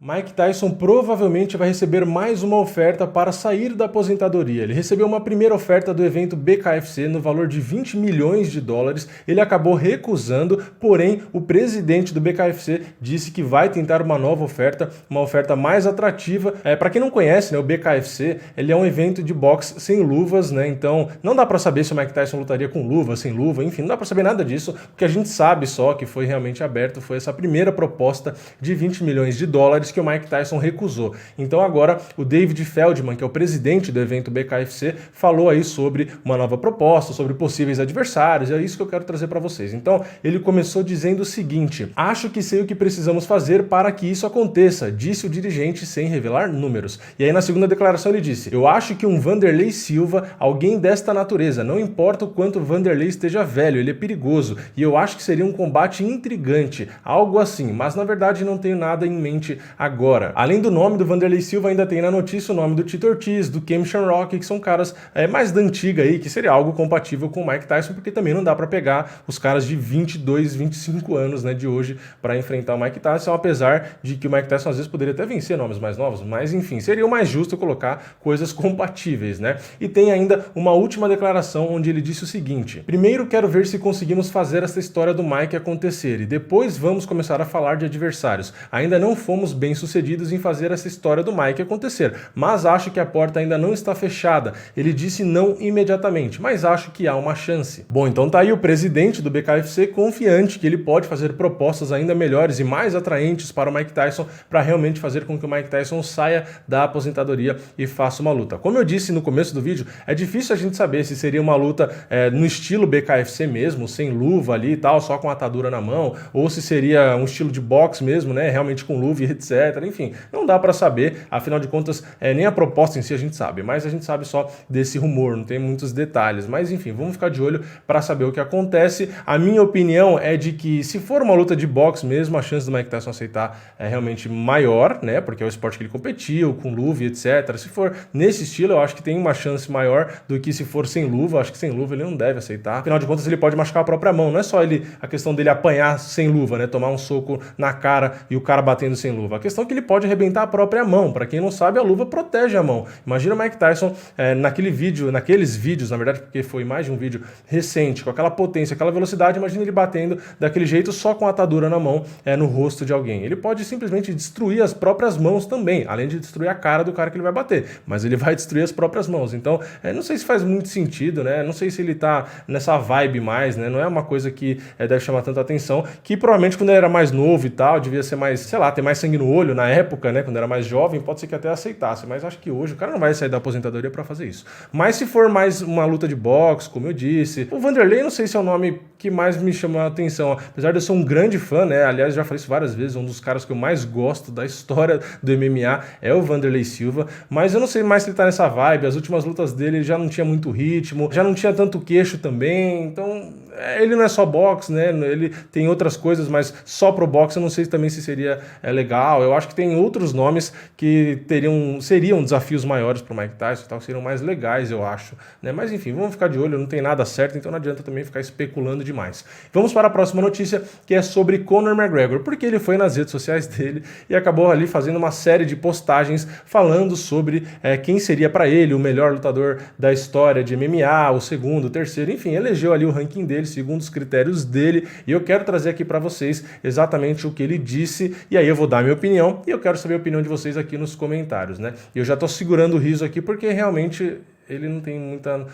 Mike Tyson provavelmente vai receber mais uma oferta para sair da aposentadoria. Ele recebeu uma primeira oferta do evento BKFC no valor de 20 milhões de dólares. Ele acabou recusando, porém o presidente do BKFC disse que vai tentar uma nova oferta, uma oferta mais atrativa. Para quem não conhece, né, o BKFC ele é um evento de boxe sem luvas, né? Então não dá para saber se o Mike Tyson lutaria com luva, sem luva, enfim, não dá para saber nada disso. O que a gente sabe só que foi realmente aberto foi essa primeira proposta de 20 milhões de dólares que o Mike Tyson recusou. Então agora o David Feldman, que é o presidente do evento BKFC, falou aí sobre uma nova proposta, sobre possíveis adversários, é isso que eu quero trazer para vocês. Então ele começou dizendo o seguinte: acho que sei o que precisamos fazer para que isso aconteça, disse o dirigente sem revelar números. E aí na segunda declaração ele disse: eu acho que um Vanderlei Silva, alguém desta natureza, não importa o quanto o Vanderlei esteja velho, ele é perigoso, e eu acho que seria um combate intrigante, algo assim, mas na verdade não tenho nada em mente agora. Além do nome do Vanderlei Silva, ainda tem na notícia o nome do Tito Ortiz, do Kem Shamrock, que são caras mais da antiga aí, que seria algo compatível com o Mike Tyson, porque também não dá para pegar os caras de 22, 25 anos, né, de hoje para enfrentar o Mike Tyson, apesar de que o Mike Tyson às vezes poderia até vencer nomes mais novos, mas enfim, seria o mais justo colocar coisas compatíveis, né? E tem ainda uma última declaração onde ele disse o seguinte: primeiro quero ver se conseguimos fazer essa história do Mike acontecer e depois vamos começar a falar de adversários. Ainda não fomos bem sucedidos em fazer essa história do Mike acontecer, mas acho que a porta ainda não está fechada. Ele disse não imediatamente, mas acho que há uma chance. Bom, então tá aí o presidente do BKFC confiante que ele pode fazer propostas ainda melhores e mais atraentes para o Mike Tyson, para realmente fazer com que o Mike Tyson saia da aposentadoria e faça uma luta. Como eu disse no começo do vídeo, é difícil a gente saber se seria uma luta no estilo BKFC mesmo, sem luva ali e tal, só com atadura na mão, ou se seria um estilo de boxe mesmo, né, realmente com luva e etc. Enfim, não dá para saber, afinal de contas, nem a proposta em si a gente sabe, mas a gente sabe só desse rumor, não tem muitos detalhes. Mas enfim, vamos ficar de olho para saber o que acontece. A minha opinião é de que se for uma luta de boxe mesmo, a chance do Mike Tyson aceitar é realmente maior, né, porque é o esporte que ele competiu, com luva e etc. Se for nesse estilo, eu acho que tem uma chance maior do que se for sem luva. Eu acho que sem luva ele não deve aceitar. Afinal de contas, ele pode machucar a própria mão, não é só a questão dele apanhar sem luva, né, tomar um soco na cara e o cara batendo sem luva. A questão é que ele pode arrebentar a própria mão. Para quem não sabe, a luva protege a mão. Imagina o Mike Tyson naqueles vídeos, na verdade, porque foi mais de um vídeo recente, com aquela potência, aquela velocidade, imagina ele batendo daquele jeito só com a atadura na mão, no rosto de alguém. Ele pode simplesmente destruir as próprias mãos também, além de destruir a cara do cara que ele vai bater, mas ele vai destruir as próprias mãos. Então, não sei se faz muito sentido, né? Não sei se ele tá nessa vibe mais, né? Não é uma coisa que deve chamar tanta atenção, que provavelmente quando ele era mais novo e tal, devia ser mais, sei lá, ter mais sangue no olho na época, né? Quando era mais jovem, pode ser que até aceitasse, mas acho que hoje o cara não vai sair da aposentadoria para fazer isso. Mas se for mais uma luta de boxe, como eu disse, o Vanderlei não sei se é o nome que mais me chama a atenção, apesar de eu ser um grande fã, né? Aliás, já falei isso várias vezes, um dos caras que eu mais gosto da história do MMA é o Vanderlei Silva, mas eu não sei mais se ele tá nessa vibe. As últimas lutas dele já não tinha muito ritmo, já não tinha tanto queixo também, então ele não é só boxe, né? Ele tem outras coisas, mas só pro boxe eu não sei também se seria legal. Eu acho que tem outros nomes que seriam desafios maiores pro Mike Tyson, tal, que seriam mais legais, eu acho, né? Mas enfim, vamos ficar de olho, não tem nada certo, então não adianta também ficar especulando demais. Vamos para a próxima notícia, que é sobre Conor McGregor, porque ele foi nas redes sociais dele e acabou ali fazendo uma série de postagens falando sobre quem seria para ele o melhor lutador da história de MMA, o segundo, o terceiro, enfim, elegeu ali o ranking dele segundo os critérios dele, e eu quero trazer aqui para vocês exatamente o que ele disse, e aí eu vou dar a minha opinião, e eu quero saber a opinião de vocês aqui nos comentários, né? Eu já tô segurando o riso aqui porque realmente ele não tem muita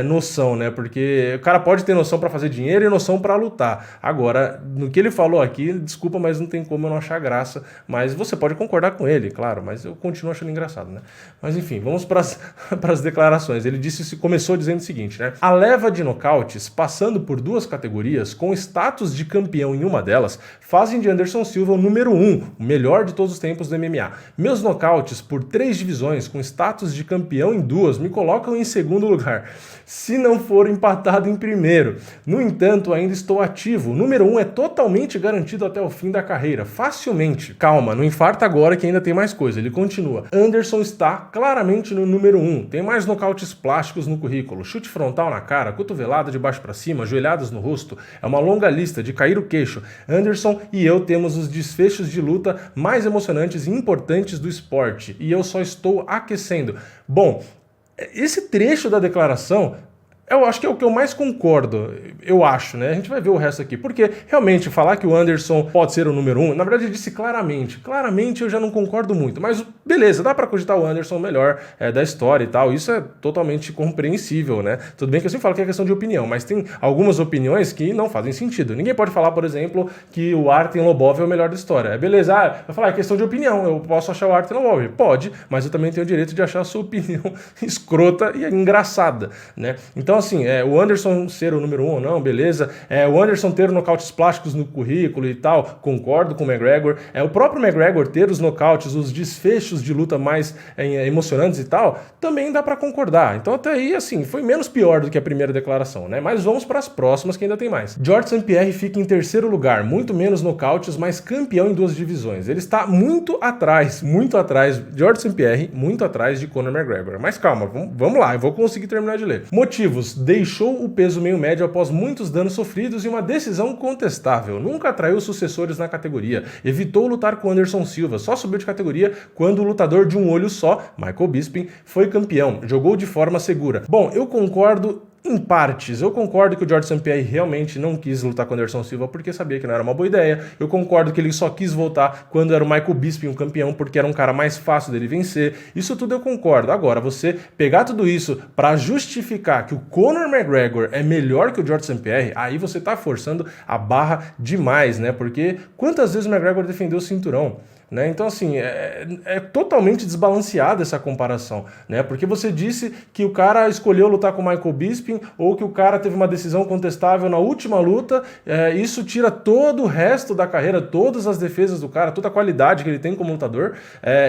noção, né? Porque o cara pode ter noção para fazer dinheiro e noção para lutar. Agora, no que ele falou aqui, desculpa, mas não tem como eu não achar graça. Mas você pode concordar com ele, claro, mas eu continuo achando engraçado, né? Mas enfim, vamos para as declarações. Ele começou dizendo o seguinte, né? A leva de nocautes, passando por duas categorias, com status de campeão em uma delas, fazem de Anderson Silva o número 1, o melhor de todos os tempos do MMA. Meus nocautes por 3 divisões, com status de campeão em 2, me colocam colocam em segundo lugar, se não for empatado em primeiro. No entanto, ainda estou ativo. O número 1 é totalmente garantido até o fim da carreira, facilmente. Calma, não infarta agora que ainda tem mais coisa. Ele continua. Anderson está claramente no número 1. Tem mais nocautes plásticos no currículo. Chute frontal na cara, cotovelada de baixo para cima, joelhadas no rosto. É uma longa lista de cair o queixo. Anderson e eu temos os desfechos de luta mais emocionantes e importantes do esporte. E eu só estou aquecendo. Bom, esse trecho da declaração eu acho que é o que eu mais concordo, eu acho, né? A gente vai ver o resto aqui, porque realmente falar que o Anderson pode ser o número 1, na verdade ele disse claramente. Claramente eu já não concordo muito, mas beleza, dá pra cogitar o Anderson melhor da história e tal, isso é totalmente compreensível, né? Tudo bem que eu sempre falo que é questão de opinião, mas tem algumas opiniões que não fazem sentido. Ninguém pode falar, por exemplo, que o Artem Lobov é o melhor da história. Beleza, vai falar, é questão de opinião, eu posso achar o Artem Lobov. Pode, mas eu também tenho o direito de achar a sua opinião escrota e engraçada, né? Então, assim, o Anderson ser o número 1 ou não, beleza. O Anderson ter nocautes plásticos no currículo e tal, concordo com o McGregor. O próprio McGregor ter os nocautes, os desfechos de luta mais emocionantes e tal, também dá pra concordar. Então, até aí, assim, foi menos pior do que a primeira declaração, né? Mas vamos para as próximas que ainda tem mais. George St. Pierre fica em terceiro lugar, muito menos nocautes, mas campeão em 2 divisões. Ele está muito atrás, George St. Pierre, muito atrás de Conor McGregor. Mas calma, vamos lá, eu vou conseguir terminar de ler. Motivos: deixou o peso meio médio após muitos danos sofridos e uma decisão contestável. Nunca atraiu sucessores na categoria. Evitou lutar com Anderson Silva. Só subiu de categoria quando o lutador de um olho só, Michael Bisping, foi campeão. Jogou de forma segura. Bom, eu concordo em partes. Eu concordo que o George St. Pierre realmente não quis lutar com o Anderson Silva porque sabia que não era uma boa ideia. Eu concordo que ele só quis voltar quando era o Michael Bisping o campeão porque era um cara mais fácil dele vencer. Isso tudo eu concordo. Agora, você pegar tudo isso para justificar que o Conor McGregor é melhor que o George St. Pierre, aí você tá forçando a barra demais, né? Porque quantas vezes o McGregor defendeu o cinturão? Né? Então, assim, é totalmente desbalanceada essa comparação, né? Porque você disse que o cara escolheu lutar com o Michael Bisping ou que o cara teve uma decisão contestável na última luta, isso tira todo o resto da carreira, todas as defesas do cara, toda a qualidade que ele tem como lutador,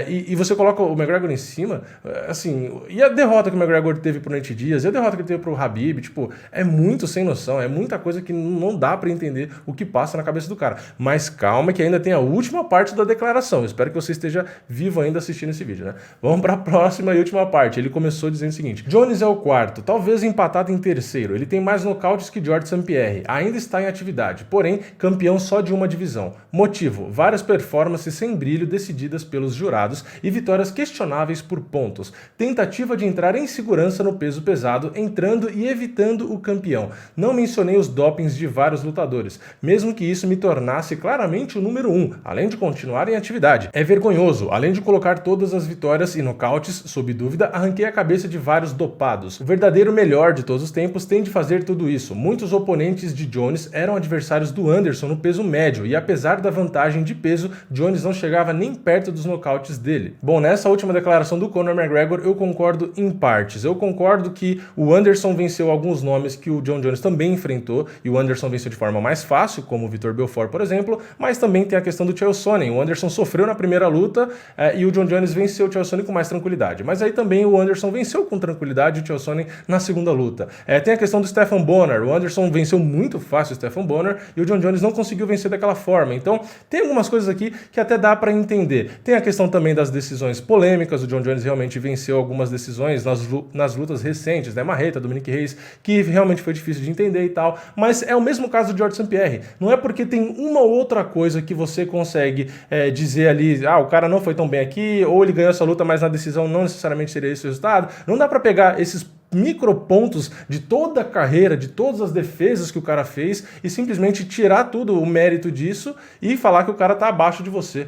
e você coloca o McGregor em cima, assim, e a derrota que o McGregor teve pro Nate Diaz, e a derrota que ele teve pro Khabib, tipo, é muito sem noção, é muita coisa que não dá pra entender o que passa na cabeça do cara. Mas calma que ainda tem a última parte da declaração. Eu espero que você esteja vivo ainda assistindo esse vídeo, né? Vamos para a próxima e última parte. Ele começou dizendo o seguinte: Jones é o quarto, talvez empatado em terceiro. Ele tem mais nocautes que George St. Pierre. Ainda está em atividade, porém campeão só de uma divisão. Motivo: várias performances sem brilho decididas pelos jurados e vitórias questionáveis por pontos. Tentativa de entrar em segurança no peso pesado, entrando e evitando o campeão. Não mencionei os dopings de vários lutadores, mesmo que isso me tornasse claramente o número 1, além de continuar em atividade. É vergonhoso. Além de colocar todas as vitórias e nocautes sob dúvida, arranquei a cabeça de vários dopados. O verdadeiro melhor de todos os tempos tem de fazer tudo isso. Muitos oponentes de Jones eram adversários do Anderson no peso médio e apesar da vantagem de peso, Jones não chegava nem perto dos nocautes dele. Bom, nessa última declaração do Conor McGregor, eu concordo em partes. Eu concordo que o Anderson venceu alguns nomes que o John Jones também enfrentou e o Anderson venceu de forma mais fácil, como o Vitor Belfort, por exemplo, mas também tem a questão do Chael Sonnen. O Anderson sofreu na primeira luta e o John Jones venceu o Chael Sonnen com mais tranquilidade. Mas aí também o Anderson venceu com tranquilidade o Chael Sonnen na segunda luta. Tem a questão do Stephan Bonnar. O Anderson venceu muito fácil o Stephan Bonnar e o John Jones não conseguiu vencer daquela forma. Então tem algumas coisas aqui que até dá para entender. Tem a questão também das decisões polêmicas. O John Jones realmente venceu algumas decisões nas lutas recentes, né? Marreta, Dominic Reyes, que realmente foi difícil de entender e tal. Mas é o mesmo caso do George St. Pierre. Não é porque tem uma ou outra coisa que você consegue dizer ali, o cara não foi tão bem aqui, ou ele ganhou essa luta, mas na decisão não necessariamente seria esse o resultado. Não dá pra pegar esses micropontos de toda a carreira, de todas as defesas que o cara fez e simplesmente tirar tudo o mérito disso e falar que o cara tá abaixo de você,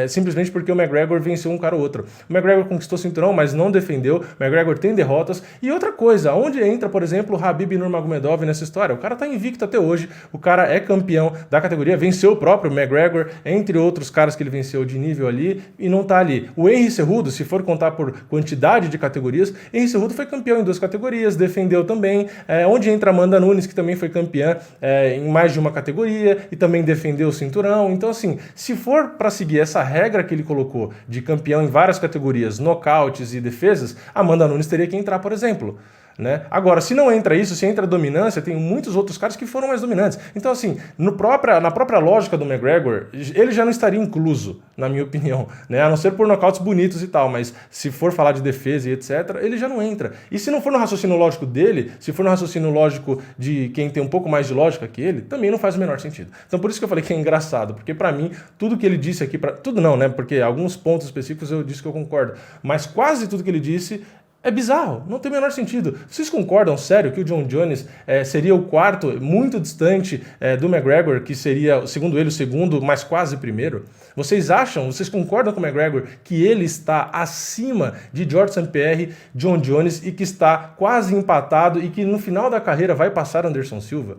simplesmente porque o McGregor venceu um cara ou outro. O McGregor conquistou o cinturão, mas não defendeu. O McGregor tem derrotas. E outra coisa, onde entra, por exemplo, o Khabib Nurmagomedov nessa história? O cara tá invicto até hoje, o cara é campeão da categoria, venceu o próprio McGregor, entre outros caras que ele venceu de nível ali, e não tá ali. O Henry Cejudo, se for contar por quantidade de categorias, Henry Cejudo foi campeão em 2 categorias categorias, defendeu também. Onde entra Amanda Nunes, que também foi campeã em mais de uma categoria e também defendeu o cinturão. Então, assim, se for para seguir essa regra que ele colocou de campeão em várias categorias, nocautes e defesas, Amanda Nunes teria que entrar, por exemplo. Né? Agora, se não entra isso, se entra a dominância, tem muitos outros caras que foram mais dominantes. Então, assim, na própria lógica do McGregor, ele já não estaria incluso, na minha opinião, né? A não ser por nocautes bonitos e tal, mas se for falar de defesa e etc., ele já não entra. E se não for no raciocínio lógico dele, se for no raciocínio lógico de quem tem um pouco mais de lógica que ele, também não faz o menor sentido. Então, por isso que eu falei que é engraçado, porque pra mim, tudo que ele disse aqui, tudo não, né? Porque alguns pontos específicos eu disse que eu concordo, mas quase tudo que ele disse é bizarro, não tem o menor sentido. Vocês concordam, sério, que o John Jones seria o quarto, muito distante do McGregor, que seria, segundo ele, o segundo, mas quase primeiro? Vocês concordam com o McGregor que ele está acima de George St. Pierre, John Jones e que está quase empatado e que no final da carreira vai passar Anderson Silva?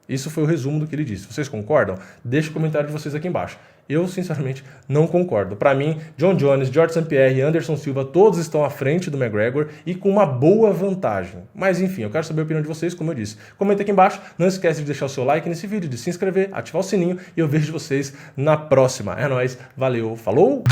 Isso foi o resumo do que ele disse. Vocês concordam? Deixe o comentário de vocês aqui embaixo. Eu, sinceramente, não concordo. Para mim, John Jones, George St. Pierre e Anderson Silva, todos estão à frente do McGregor e com uma boa vantagem. Mas, enfim, eu quero saber a opinião de vocês, como eu disse. Comenta aqui embaixo, não esquece de deixar o seu like nesse vídeo, de se inscrever, ativar o sininho e eu vejo vocês na próxima. É nóis, valeu, falou!